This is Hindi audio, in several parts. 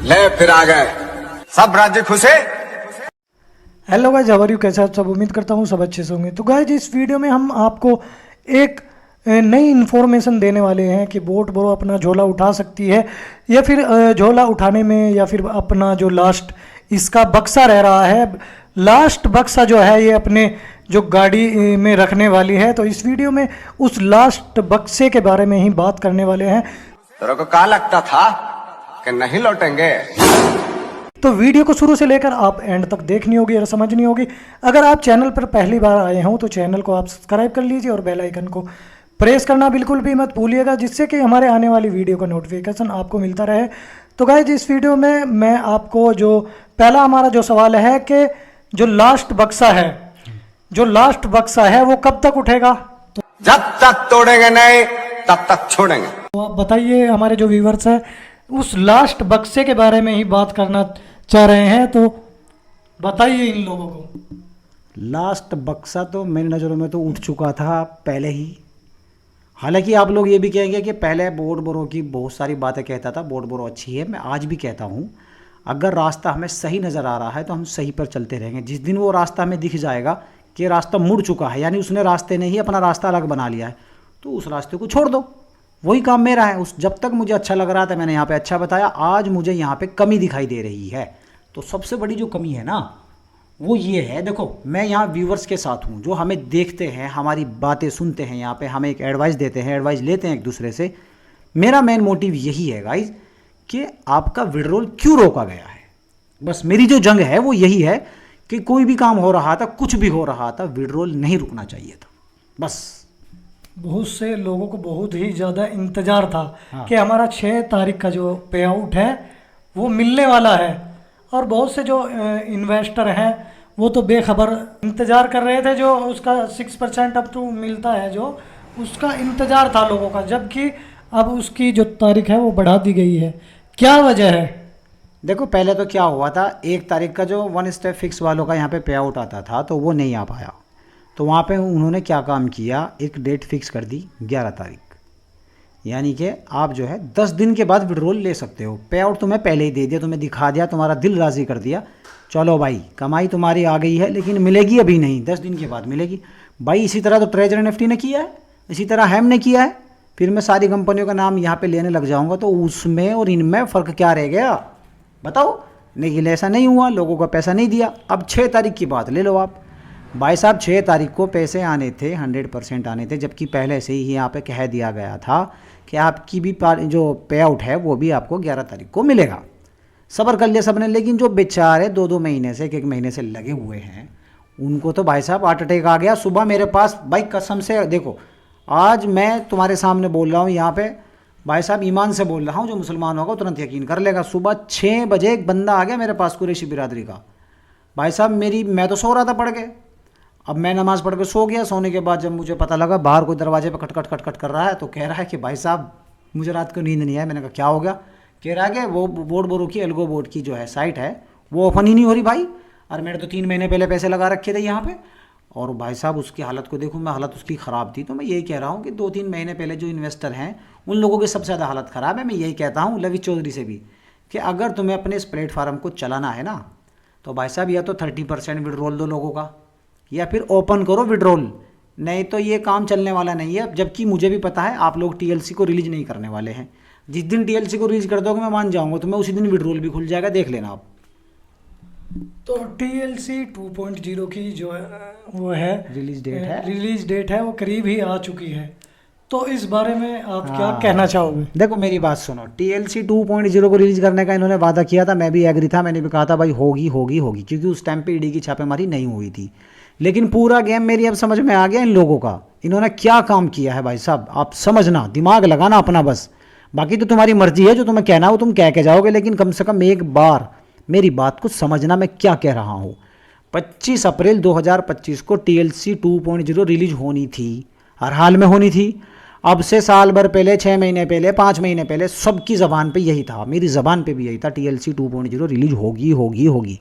ले फिर आ गए सब राज्य खुश है। Hello guys, how are you? कैसे आप सब? उम्मीद करता हूँ सब अच्छे से होंगे। तो गाइस, इस वीडियो में हम आपको एक नई इन्फॉर्मेशन देने वाले हैं कि बोट ब्रो अपना झोला उठा सकती है या फिर झोला उठाने में या फिर अपना जो लास्ट इसका बक्सा रह रहा है, लास्ट बक्सा जो है ये अपने जो गाड़ी में रखने वाली है। तो इस वीडियो में उस लास्ट बक्से के बारे में ही बात करने वाले हैं। तेरे को क्या लगता था कि नहीं लौटेंगे? तो वीडियो को शुरू से लेकर आप एंड तक देखनी होगी और समझनी होगी। अगर आप चैनल पर पहली बार आए हों तो चैनल को आप सब्सक्राइब कर लीजिए और बेल आइकन को प्रेस करना बिल्कुल भी मत भूलिएगा, जिससे कि हमारे आने वाली वीडियो का नोटिफिकेशन आपको मिलता रहे। तो गाइस, इस वीडियो में मैं आपको जो पहला हमारा जो सवाल है कि जो लास्ट बक्सा है वो कब तक उठेगा? जब तक तोड़ेंगे नहीं तब तक छोड़ेंगे। तो आप बताइए, हमारे जो व्यूवर्स हैं उस लास्ट बक्से के बारे में ही बात करना चाह रहे हैं, तो बताइए इन लोगों को। लास्ट बक्सा तो मेरी नज़रों में तो उठ चुका था पहले ही। हालांकि आप लोग ये भी कहेंगे कि पहले बोट ब्रो की बहुत सारी बातें कहता था, बोट ब्रो अच्छी है। मैं आज भी कहता हूँ, अगर रास्ता हमें सही नज़र आ रहा है तो हम सही पर चलते रहेंगे। जिस दिन वो रास्ता हमें दिख जाएगा कि रास्ता मुड़ चुका है, यानी उसने रास्ते ने ही अपना रास्ता अलग बना लिया है, तो उस रास्ते को छोड़ दो। वही काम मेरा है। उस जब तक मुझे अच्छा लग रहा था मैंने यहाँ पे अच्छा बताया। आज मुझे यहाँ पे कमी दिखाई दे रही है, तो सबसे बड़ी जो कमी है ना वो ये है। देखो, मैं यहाँ व्यूवर्स के साथ हूँ जो हमें देखते हैं, हमारी बातें सुनते हैं, यहाँ पे हमें एक एडवाइस देते हैं, एडवाइस लेते हैं एक दूसरे से। मेरा मेन मोटिव यही है गाइज कि आपका विड्रॉल क्यों रोका गया है। बस मेरी जो जंग है वो यही है कि कोई भी काम हो रहा था, कुछ भी हो रहा था, विड्रॉल नहीं रुकना चाहिए था। बस बहुत से लोगों को बहुत ही ज़्यादा इंतज़ार था हाँ। कि हमारा 6 तारीख का जो पे आउट है वो मिलने वाला है, और बहुत से जो इन्वेस्टर हैं वो तो बेखबर इंतज़ार कर रहे थे। जो उसका 6% अप टू मिलता है, जो उसका इंतज़ार था लोगों का, जबकि अब उसकी जो तारीख है वो बढ़ा दी गई है। क्या वजह है? देखो, पहले तो क्या हुआ था, 1 तारीख का जो 1 स्टेप फिक्स वालों का यहाँ पे पे आउट आता था तो वो नहीं आ पाया। तो वहाँ पे उन्होंने क्या काम किया, एक डेट फिक्स कर दी 11 तारीख, यानी कि आप जो है 10 दिन के बाद विड्रॉल ले सकते हो। पे आउट तुम्हें पहले ही दे दिया, तुम्हें दिखा दिया, तुम्हारा दिल राज़ी कर दिया, चलो भाई कमाई तुम्हारी आ गई है, लेकिन मिलेगी अभी नहीं, 10 दिन के बाद मिलेगी भाई। इसी तरह तो ट्रेजर एनएफटी ने किया है, इसी तरह हैम ने किया है। फिर मैं सारी कंपनियों का नाम यहाँ पे लेने लग जाऊँगा तो उसमें और इनमें फ़र्क क्या रह गया बताओ? लेकिन ऐसा नहीं हुआ, लोगों का पैसा नहीं दिया। अब 6 तारीख की बात ले लो आप भाई साहब, 6 तारीख को पैसे आने थे, 100% आने थे, जबकि पहले से ही यहाँ पे कह दिया गया था कि आपकी भी जो पे आउट है वो भी आपको 11 तारीख को मिलेगा। सब्र कर लिया सबने, लेकिन जो बेचारे 2-2 महीने से, 1-1 महीने से लगे हुए हैं, उनको तो भाई साहब हार्ट अटैक आ गया। सुबह मेरे पास भाई कसम से, देखो आज मैं तुम्हारे सामने बोल रहा हूँ यहाँ पे भाई साहब, ईमान से बोल रहा हूँ, जो मुसलमान होगा तुरंत यकीन कर लेगा। सुबह 6 बजे एक बंदा आ गया मेरे पास कुरैशी बिरादरी का। भाई साहब मैं तो सो रहा था पढ़ के, अब मैं नमाज़ पढ़ के सो गया। सोने के बाद जब मुझे पता लगा बाहर कोई दरवाजे पे खटखट खटखट कर रहा है, तो कह रहा है कि भाई साहब मुझे रात को नींद नहीं आया। मैंने कहा क्या हो गया? कह रहा है कि वो बोट ब्रो की एल्गो बोट की जो है साइट है वो ओपन ही नहीं हो रही भाई, और मैंने तो 3 महीने पहले पैसे लगा रखे थे यहाँ पे। और भाई साहब उसकी हालत को देखूँ मैं, हालत उसकी ख़राब थी। तो मैं यही कह रहा हूँ कि 2-3 महीने पहले जो इन्वेस्टर हैं उन लोगों की सबसे ज़्यादा हालत ख़राब है। मैं यही कहता हूँ लवी चौधरी से भी कि अगर तुम्हें अपने इस प्लेटफार्म को चलाना है ना, तो भाई साहब या तो 30% विड्रॉल दो लोगों का, या फिर ओपन करो विड्रॉल, नहीं तो ये काम चलने वाला नहीं है। जबकि मुझे भी पता है आप लोग टीएलसी को रिलीज नहीं करने वाले हैं। जिस दिन टीएलसी को रिलीज कर दोगे मैं मान जाऊंगा, तो मैं उसी दिन विड्रॉल भी खुल जाएगा, देख लेना आप। तो TLC 2.0 की जो है वो है रिलीज डेट है वो करीब ही आ चुकी है। तो इस बारे में आप क्या कहना चाहोगे? देखो मेरी बात सुनो, TLC 2.0 को रिलीज करने का इन्होंने वादा किया था, मैं भी एग्री था, मैंने भी कहा था भाई होगी होगी होगी, क्योंकि उस टाइम पे ईडी की छापेमारी नहीं हुई थी। लेकिन पूरा गेम मेरी अब समझ में आ गया इन लोगों का, इन्होंने क्या काम किया है भाई साहब। आप समझना, दिमाग लगाना अपना बस, बाकी तो तुम्हारी मर्जी है, जो तुम्हें कहना हो तुम कह के जाओगे, लेकिन कम से कम एक बार मेरी बात को समझना मैं क्या कह रहा हूँ। 25 अप्रैल 2025 को TLC 2.0 रिलीज होनी थी, हर हाल में होनी थी। अब से साल भर पहले, 6 महीने पहले, 5 महीने पहले सबकी ज़बान पे यही था, मेरी ज़बान पे भी यही था, TLC 2.0 रिलीज होगी होगी होगी।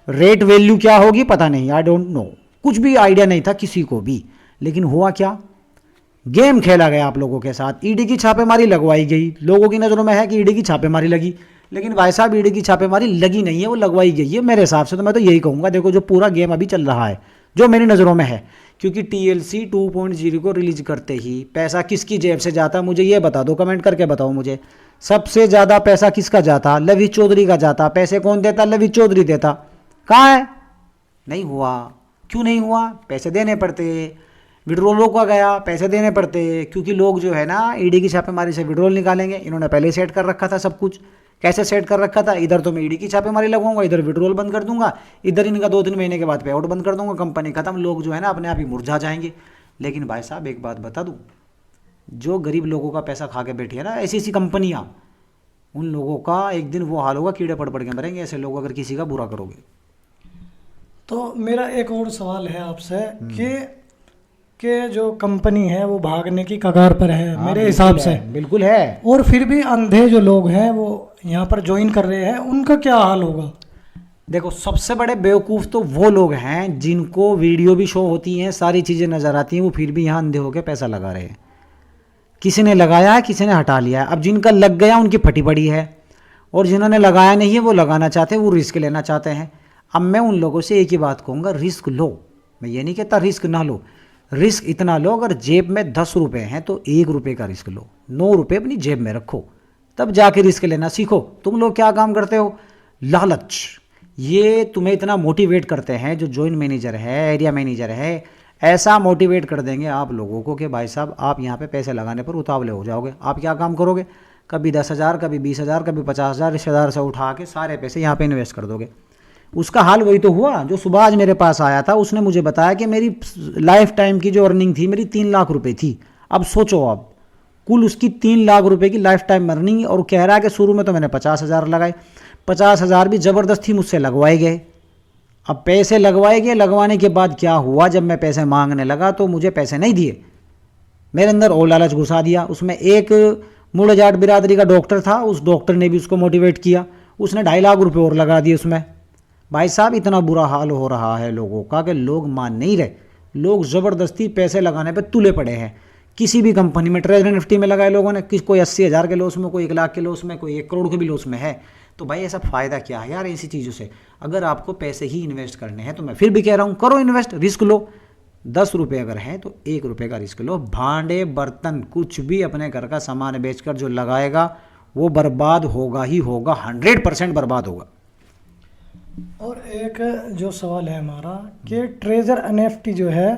रेट वैल्यू क्या होगी पता नहीं, आई डोंट नो, कुछ भी आइडिया नहीं था किसी को भी। लेकिन हुआ क्या, गेम खेला गया आप लोगों के साथ, ईडी की छापेमारी लगवाई गई। लोगों की नज़रों में है कि ईडी की छापेमारी लगी, लेकिन भाई साहब ईडी की छापेमारी लगी नहीं है, वो लगवाई गई है मेरे हिसाब से। तो मैं तो यही कहूँगा, देखो जो पूरा गेम अभी चल रहा है जो मेरी नज़रों में है, क्योंकि TLC 2.0 को रिलीज करते ही पैसा किसकी जेब से जाता, मुझे ये बता दो, कमेंट करके बताओ मुझे। सबसे ज़्यादा पैसा किसका जाता? लवी चौधरी का जाता। पैसे कौन देता? लवी चौधरी देता। कहाँ है? नहीं हुआ। क्यों नहीं हुआ? पैसे देने पड़ते। विड्रोलों का गया, पैसे देने पड़ते, क्योंकि लोग जो है ना ईडी की छापेमारी से विड्रोल निकालेंगे। इन्होंने पहले ही सेट कर रखा था सब कुछ। कैसे सेट कर रखा था? इधर तो मैं ईडी की छापेमारी लगाऊंगा, इधर विड्रोल बंद कर दूंगा, इधर इनका 2-3 महीने के बाद पे आउट बंद कर दूंगा, कंपनी खत्म, लोग जो है ना अपने आप ही मुरझा जाएंगे। लेकिन भाई साहब एक बात बता दूं, जो गरीब लोगों का पैसा खा के बैठी है ना ऐसी ऐसी कंपनियां, उन लोगों का एक दिन वो हाल होगा, कीड़े पड़ पड़ के मरेंगे ऐसे लोग अगर किसी का बुरा करोगे। तो मेरा एक और सवाल है आपसे कि जो कंपनी है वो भागने की कगार पर है मेरे हिसाब से। बिल्कुल है। और फिर भी अंधे जो लोग हैं वो यहाँ पर ज्वाइन कर रहे हैं, उनका क्या हाल होगा? देखो सबसे बड़े बेवकूफ़ तो वो लोग हैं जिनको वीडियो भी शो होती हैं, सारी चीज़ें नज़र आती हैं, वो फिर भी यहाँ अंधे होकर पैसा लगा रहे हैं। किसी ने लगाया है, किसी ने हटा लिया है। अब जिनका लग गया उनकी फटी पड़ी है, और जिन्होंने लगाया नहीं है वो लगाना चाहते हैं, वो रिस्क लेना चाहते हैं। अब मैं उन लोगों से एक ही बात कहूँगा, रिस्क लो। मैं ये नहीं कहता रिस्क ना लो, रिस्क इतना लो, अगर जेब में 10 रुपये हैं तो 1 रुपये का रिस्क लो, 9 रुपये अपनी जेब में रखो, तब जाके रिस्क लेना सीखो। तुम लोग क्या काम करते हो? लालच, ये तुम्हें इतना मोटिवेट करते हैं। जो जॉइंट मैनेजर है, एरिया मैनेजर है, ऐसा मोटिवेट कर देंगे आप लोगों को कि भाई साहब आप यहाँ पे पैसे लगाने पर उतावले हो जाओगे। आप क्या काम करोगे? कभी 10,000, कभी 20,000, कभी 50,000 रिश्तेदार से उठा के सारे पैसे यहाँ पे इन्वेस्ट कर दोगे। उसका हाल वही तो हुआ। जो सुबह आज मेरे पास आया था उसने मुझे बताया कि मेरी लाइफ टाइम की जो अर्निंग थी मेरी 3 लाख रुपए थी। अब सोचो, अब कुल उसकी 3 लाख रुपए की लाइफ टाइम अर्निंग, और कह रहा है कि शुरू में तो मैंने 50,000 लगाए, 50,000 भी ज़बरदस्ती मुझसे लगवाए गए। अब पैसे लगवाए गए, लगवाने के बाद क्या हुआ, जब मैं पैसे मांगने लगा तो मुझे पैसे नहीं दिए, मेरे अंदर और लालच घुसा दिया। उसमें एक मुड़ जाट बिरादरी का डॉक्टर था, उस डॉक्टर ने भी उसको मोटिवेट किया, उसने 2.5 लाख रुपये और लगा दिए उसमें। भाई साहब इतना बुरा हाल हो रहा है लोगों का कि लोग मान नहीं रहे, लोग ज़बरदस्ती पैसे लगाने पर तुले पड़े हैं। किसी भी कंपनी में ट्रेजर निफ्टी में लगाए लोगों ने, कोई 80,000 के लॉस में, कोई 1 लाख के लॉस में, कोई 1 करोड़ के भी लॉस में है। तो भाई ऐसा फ़ायदा क्या है यार ऐसी चीज़ों से? अगर आपको पैसे ही इन्वेस्ट करने हैं तो मैं फिर भी कह रहा हूँ करो इन्वेस्ट, रिस्क लो। 10 रुपये अगर हैं तो 1 रुपये का रिस्क लो। भांडे बर्तन कुछ भी अपने घर का सामान बेचकर जो लगाएगा वो बर्बाद होगा ही होगा, 100% बर्बाद होगा। और एक जो सवाल है हमारा कि ट्रेजर NFT जो है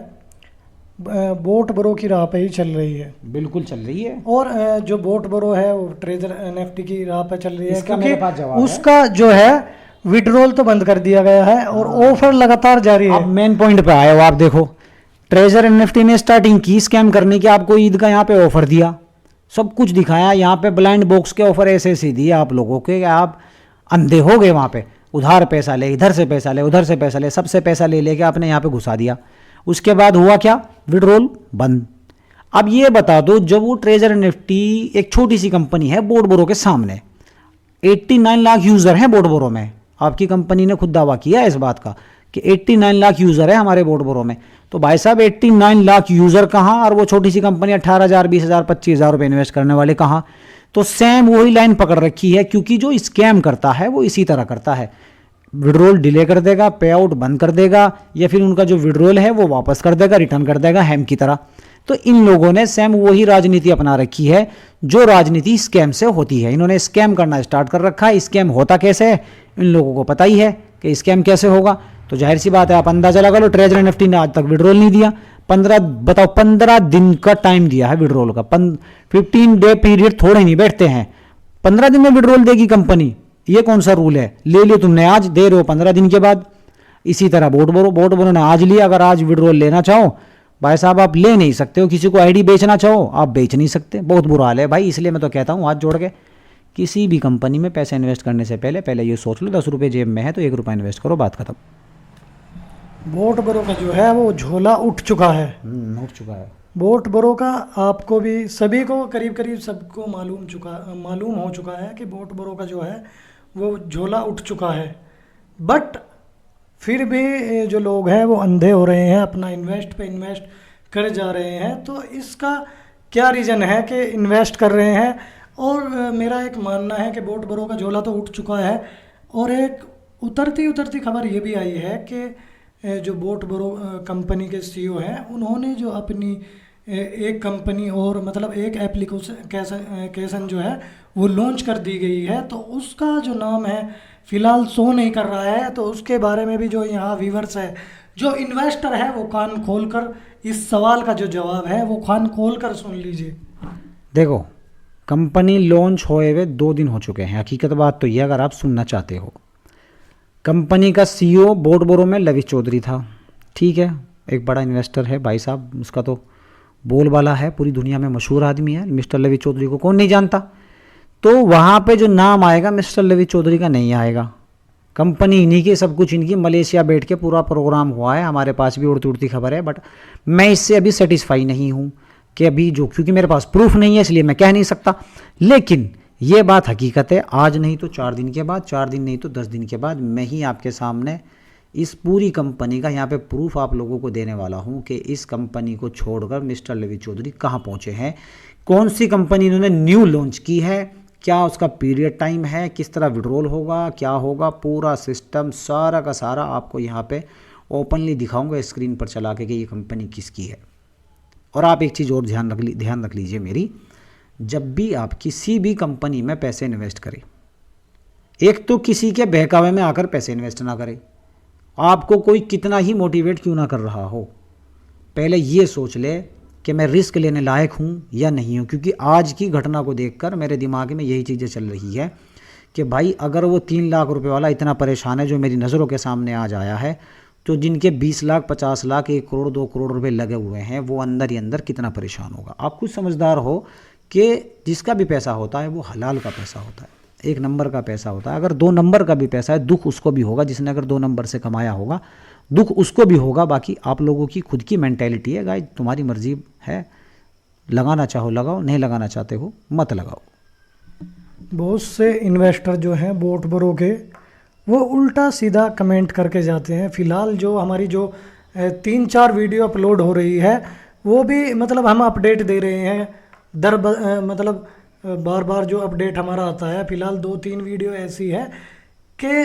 बोट ब्रो की राह पे ही चल रही है। बिल्कुल चल रही है। और जो बोट ब्रो है वो ट्रेजर NFT की राह पे चल रही है, इसका मेरे पास जवाब उसका जो है विड्रॉल तो बंद कर दिया गया है और ऑफर लगातार जारी है। अब मेन पॉइंट पे आए हो आप, देखो ट्रेजर NFT ने स्टार्टिंग की स्कैम करने की, आपको ईद का यहाँ पे ऑफर दिया, सब कुछ दिखाया, यहाँ पे ब्लाइंड बॉक्स के ऑफर ऐसे ऐसे दिए आप लोगों के, आप अंधे हो गए। वहाँ पे उधार पैसा ले, इधर से पैसा ले, उधर से पैसा ले, सबसे पैसा ले लेके आपने यहाँ पे घुसा दिया। उसके बाद हुआ क्या? विड्रॉल बंद। अब ये बता दो, जब वो ट्रेजर NFT एक छोटी सी कंपनी है बोट ब्रो के सामने, 89 लाख यूज़र हैं बोट ब्रो में, आपकी कंपनी ने खुद दावा किया है इस बात का कि 89 लाख यूज़र है हमारे बोट ब्रो में। तो भाई साहब 89 लाख यूज़र कहाँ, और वो छोटी सी कंपनी 18,000, 20,000, 25,000 रुपये इन्वेस्ट करने वाले कहाँ? तो सेम वही लाइन पकड़ रखी है, क्योंकि जो स्कैम करता है वो इसी तरह करता है, विड्रॉल डिले कर देगा, पे आउट बंद कर देगा, या फिर उनका जो विड्रॉल है वो वापस कर देगा, रिटर्न कर देगा हैम की तरह। तो इन लोगों ने सेम वही राजनीति अपना रखी है जो राजनीति स्कैम से होती है। इन्होंने स्कैम करना स्टार्ट कर रखा है। स्कैम होता कैसे है इन लोगों को पता ही है कि स्कैम कैसे होगा। तो जाहिर सी बात है, आप अंदाजा लगा लो, ट्रेजर NFT ने आज तक विड्रॉल नहीं दिया। 15 दिन का टाइम दिया है विड्रॉल का। 15 डे पीरियड थोड़े नहीं बैठते हैं, 15 दिन में विड्रॉल देगी कंपनी। ये कौन सा रूल है? ले लियो तुमने आज, दे रहे हो 15 दिन के बाद। इसी तरह बोट ब्रो ने आज लिया, अगर आज विड्रॉल लेना चाहो भाई साहब आप ले नहीं सकते हो। किसी को आईडी बेचना चाहो आप बेच नहीं सकते। बहुत बुरा हाल है भाई। इसलिए मैं तो कहता हूँ हाथ जोड़ के, किसी भी कंपनी में पैसे इन्वेस्ट करने से पहले ये सोच लो 10 रुपये जेब में है तो 1 रुपया इन्वेस्ट करो, बात खत्म। बोट ब्रो का जो है वो झोला उठ चुका है। उठ चुका है बोट ब्रो का। आपको भी सभी को करीब सबको मालूम हो चुका है कि बोट ब्रो का जो है वो झोला उठ चुका है। बट फिर भी जो लोग हैं वो अंधे हो रहे हैं, अपना इन्वेस्ट कर जा रहे हैं। तो इसका क्या रीज़न है कि इन्वेस्ट कर रहे हैं? और मेरा एक मानना है कि बोट बरो का झोला तो उठ चुका है। और एक उतरती उतरती खबर ये भी आई है कि जो बोट बरो कंपनी के सीईओ हैं, उन्होंने जो अपनी एक कंपनी और मतलब एक एप्लीकेशन जो है वो लॉन्च कर दी गई है, तो उसका जो नाम है फ़िलहाल शो नहीं कर रहा है। तो उसके बारे में भी जो यहाँ व्यूवर्स है, जो इन्वेस्टर है, वो कान खोलकर इस सवाल का जो जवाब है वो कान खोलकर सुन लीजिए। देखो, कंपनी लॉन्च होए हुए 2 दिन हो चुके हैं। हकीकत बात तो ये, अगर आप सुनना चाहते हो, कंपनी का सीईओ बोट बरो में लवी चौधरी था। ठीक है, एक बड़ा इन्वेस्टर है भाई साहब, उसका तो बोलबाला है, पूरी दुनिया में मशहूर आदमी है। मिस्टर लवी चौधरी को कौन नहीं जानता। तो वहाँ पे जो नाम आएगा मिस्टर लवी चौधरी का नहीं आएगा। कंपनी इन्हीं की, सब कुछ इनकी। मलेशिया बैठ के पूरा प्रोग्राम हुआ है, हमारे पास भी उड़ती उड़ती खबर है। बट मैं इससे अभी सेटिस्फाई नहीं हूँ कि अभी जो, क्योंकि मेरे पास प्रूफ नहीं है इसलिए मैं कह नहीं सकता। लेकिन ये बात हकीकत है, आज नहीं तो 4 दिन के बाद, 4 दिन नहीं तो 10 दिन के बाद मैं ही आपके सामने इस पूरी कंपनी का यहाँ पे प्रूफ आप लोगों को देने वाला हूँ कि इस कंपनी को छोड़कर मिस्टर लवी चौधरी कहाँ पहुँचे हैं, कौन सी कंपनी इन्होंने न्यू लॉन्च की है, क्या उसका पीरियड टाइम है, किस तरह विड्रॉल होगा, क्या होगा, पूरा सिस्टम सारा का सारा आपको यहाँ पे ओपनली दिखाऊंगा स्क्रीन पर चला के कि ये कंपनी किसकी है। और आप एक चीज़ और ध्यान रख लीजिए मेरी, जब भी आप किसी भी कंपनी में पैसे इन्वेस्ट करें, एक तो किसी के बहकावे में आकर पैसे इन्वेस्ट ना करें। आपको कोई कितना ही मोटिवेट क्यों ना कर रहा हो, पहले ये सोच ले कि मैं रिस्क लेने लायक हूँ या नहीं हूँ। क्योंकि आज की घटना को देखकर मेरे दिमाग में यही चीज़ें चल रही है कि भाई अगर वो 3 लाख रुपए वाला इतना परेशान है, जो मेरी नज़रों के सामने आज आया है, तो जिनके 20 लाख 50 लाख 1 करोड़ 2 करोड़ रुपए लगे हुए हैं, वो अंदर ही अंदर कितना परेशान होगा। आप कुछ समझदार हो कि जिसका भी पैसा होता है वो हलाल का पैसा होता है, 1 नंबर का पैसा होता है। अगर 2 नंबर का भी पैसा है, दुख उसको भी होगा जिसने अगर 2 नंबर से कमाया होगा, दुख उसको भी होगा। बाकी आप लोगों की खुद की मेंटेलिटी है गाइस, तुम्हारी मर्जी है, लगाना चाहो लगाओ, नहीं लगाना चाहते हो मत लगाओ। बहुत से इन्वेस्टर जो हैं बोट बरो के, वो उल्टा सीधा कमेंट करके जाते हैं। फ़िलहाल जो हमारी जो 3-4 वीडियो अपलोड हो रही है, वो भी मतलब हम अपडेट दे रहे हैं मतलब बार बार जो अपडेट हमारा आता है। फ़िलहाल 2-3 वीडियो ऐसी है कि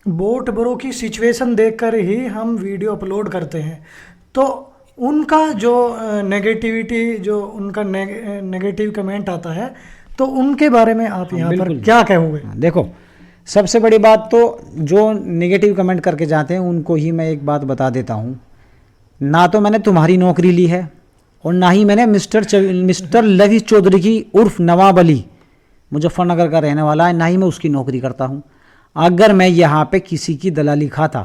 बोट बरो की सिचुएशन देखकर ही हम वीडियो अपलोड करते हैं। तो उनका जो नेगेटिविटी, जो उनका नेगेटिव कमेंट आता है, तो उनके बारे में आप यहाँ पर क्या कहोगे? देखो, सबसे बड़ी बात तो जो नेगेटिव कमेंट करके जाते हैं उनको ही मैं एक बात बता देता हूँ, ना तो मैंने तुम्हारी नौकरी ली है और ना ही मैंने मिस्टर लवी चौधरी की उर्फ नवाब अली, मुजफ्फरनगर का रहने वाला है, ना ही मैं उसकी नौकरी करता हूँ। अगर मैं यहाँ पे किसी की दलाली खाता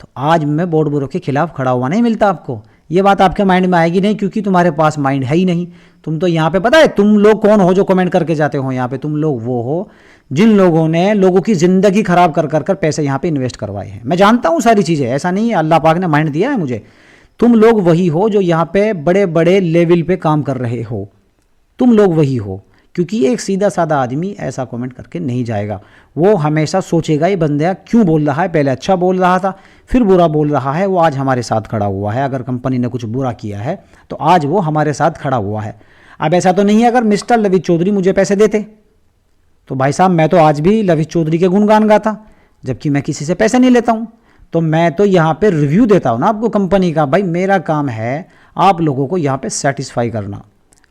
तो आज मैं बोट बरो के खिलाफ खड़ा हुआ नहीं मिलता। आपको ये बात आपके माइंड में आएगी नहीं, क्योंकि तुम्हारे पास माइंड है ही नहीं। तुम तो यहाँ पे, पता है तुम लोग कौन हो जो कमेंट करके जाते हो यहाँ पे? तुम लोग वो हो जिन लोगों ने लोगों की ज़िंदगी ख़राब कर पैसे यहाँ पे इन्वेस्ट करवाए हैं। मैं जानता हूँ सारी चीज़ें, ऐसा नहीं है, अल्लाह पाक ने माइंड दिया है मुझे। तुम लोग वही हो जो यहाँ पे बड़े बड़े लेवल पे काम कर रहे हो, तुम लोग वही हो। क्योंकि एक सीधा साधा आदमी ऐसा कमेंट करके नहीं जाएगा, वो हमेशा सोचेगा ये बंदा क्यों बोल रहा है, पहले अच्छा बोल रहा था फिर बुरा बोल रहा है, वो आज हमारे साथ खड़ा हुआ है। अगर कंपनी ने कुछ बुरा किया है तो आज वो हमारे साथ खड़ा हुआ है। अब ऐसा तो नहीं है अगर मिस्टर लवी चौधरी मुझे पैसे देते तो भाई साहब मैं तो आज भी लवी चौधरी के गुणगान गाता, जबकि मैं किसी से पैसे नहीं लेता हूँ। तो मैं तो यहाँ पे रिव्यू देता हूँ ना आपको कंपनी का। भाई मेरा काम है आप लोगों को यहाँ पे सेटिस्फाई करना,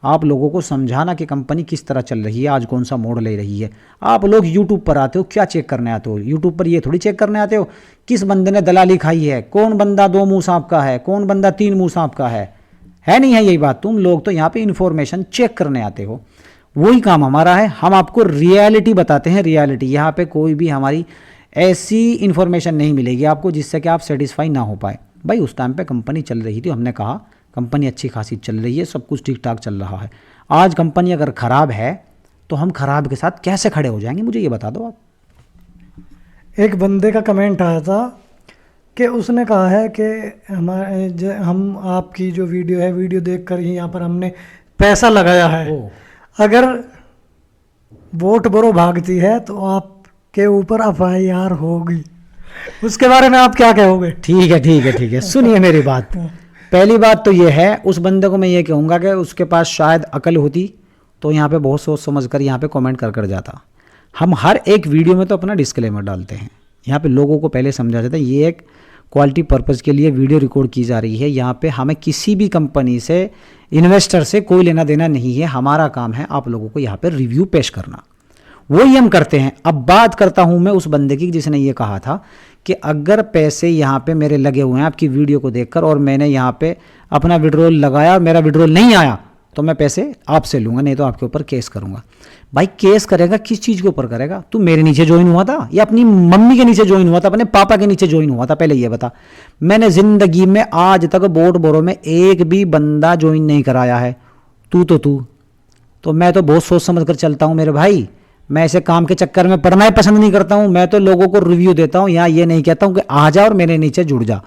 आप लोगों को समझाना कि कंपनी किस तरह चल रही है, आज कौन सा मोड़ ले रही है। आप लोग यूट्यूब पर आते हो, क्या चेक करने आते हो? यूट्यूब पर ये थोड़ी चेक करने आते हो किस बंदे ने दलाली खाई है, कौन बंदा 2 मुँह सांप का है, कौन बंदा 3 मुँह सांप का है नहीं है यही बात। तुम लोग तो यहाँ पे इन्फॉर्मेशन चेक करने आते हो, वही काम हमारा है। हम आपको रियलिटी बताते हैं, रियलिटी। यहाँ पे कोई भी हमारी ऐसी इन्फॉर्मेशन नहीं मिलेगी आपको जिससे कि आप सेटिस्फाई ना हो पाए। भाई उस टाइम पे कंपनी चल रही थी, हमने कहा कंपनी अच्छी खासी चल रही है, सब कुछ ठीक ठाक चल रहा है। आज कंपनी अगर ख़राब है तो हम खराब के साथ कैसे खड़े हो जाएंगे, मुझे ये बता दो आप। एक बंदे का कमेंट आया था कि उसने कहा है कि हम आपकी जो वीडियो है, वीडियो देखकर ही यहाँ पर हमने पैसा लगाया है। अगर वोट बरो भागती है तो आपके ऊपर FIR होगी, उसके बारे में आप क्या कहोगे? ठीक है सुनिए मेरी बात। पहली बात तो ये है, उस बंदे को मैं ये कहूँगा कि उसके पास शायद अकल होती तो यहाँ पे बहुत सोच समझ कर यहाँ पे कमेंट कर जाता। हम हर एक वीडियो में तो अपना डिस्क्लेमर डालते हैं, यहाँ पे लोगों को पहले समझा जाता है ये एक क्वालिटी पर्पज़ के लिए वीडियो रिकॉर्ड की जा रही है। यहाँ पे हमें किसी भी कंपनी से, इन्वेस्टर से कोई लेना देना नहीं है। हमारा काम है आप लोगों को यहाँ पे रिव्यू पेश करना, वही हम करते हैं। अब बात करता हूँ मैं उस बंदे की जिसने ये कहा था कि अगर पैसे यहाँ पे मेरे लगे हुए हैं आपकी वीडियो को देखकर और मैंने यहाँ पे अपना विड्रॉल लगाया और मेरा विड्रॉल नहीं आया तो मैं पैसे आपसे लूँगा, नहीं तो आपके ऊपर केस करूँगा। भाई केस करेगा किस चीज़ के ऊपर करेगा? तू मेरे नीचे ज्वाइन हुआ था या अपनी मम्मी के नीचे ज्वाइन हुआ था, अपने पापा के नीचे ज्वाइन हुआ था? पहले ये बता। मैंने ज़िंदगी में आज तक बोट बोरो में एक भी बंदा ज्वाइन नहीं कराया है। तू तो मैं तो बहुत सोच समझ कर चलता हूँ मेरे भाई। मैं ऐसे काम के चक्कर में पढ़ना ही पसंद नहीं करता हूँ। मैं तो लोगों को रिव्यू देता हूँ, यहाँ ये नहीं कहता हूँ कि आ जा और मेरे नीचे जुड़ जा।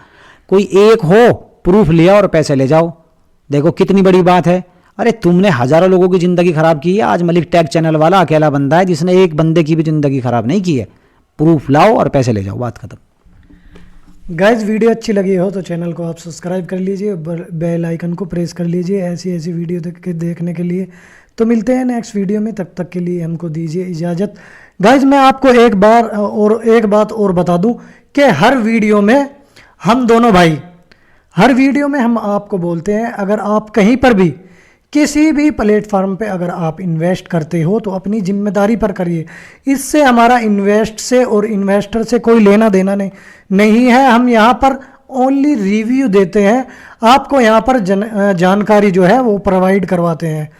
कोई एक हो प्रूफ लिया और पैसे ले जाओ, देखो कितनी बड़ी बात है। अरे तुमने हज़ारों लोगों की ज़िंदगी ख़राब की है, आज मलिक टैग चैनल वाला अकेला बंदा है जिसने एक बंदे की भी ज़िंदगी ख़राब नहीं की है। प्रूफ लाओ और पैसे ले जाओ, बात खत्म। गाइज वीडियो अच्छी लगी हो तो चैनल को आप सब्सक्राइब कर लीजिए, बेल आइकन को प्रेस कर लीजिए ऐसी वीडियो देखने के लिए। तो मिलते हैं नेक्स्ट वीडियो में, तब तक के लिए हमको दीजिए इजाज़त। गाइज मैं आपको एक बात और बता दूं कि हर वीडियो में हम दोनों भाई, हर वीडियो में हम आपको बोलते हैं अगर आप कहीं पर भी किसी भी प्लेटफार्म पे अगर आप इन्वेस्ट करते हो तो अपनी जिम्मेदारी पर करिए। इससे हमारा इन्वेस्ट से और इन्वेस्टर से कोई लेना देना नहीं है। हम यहाँ पर ओनली रिव्यू देते हैं, आपको यहाँ पर जानकारी जो है वो प्रोवाइड करवाते हैं।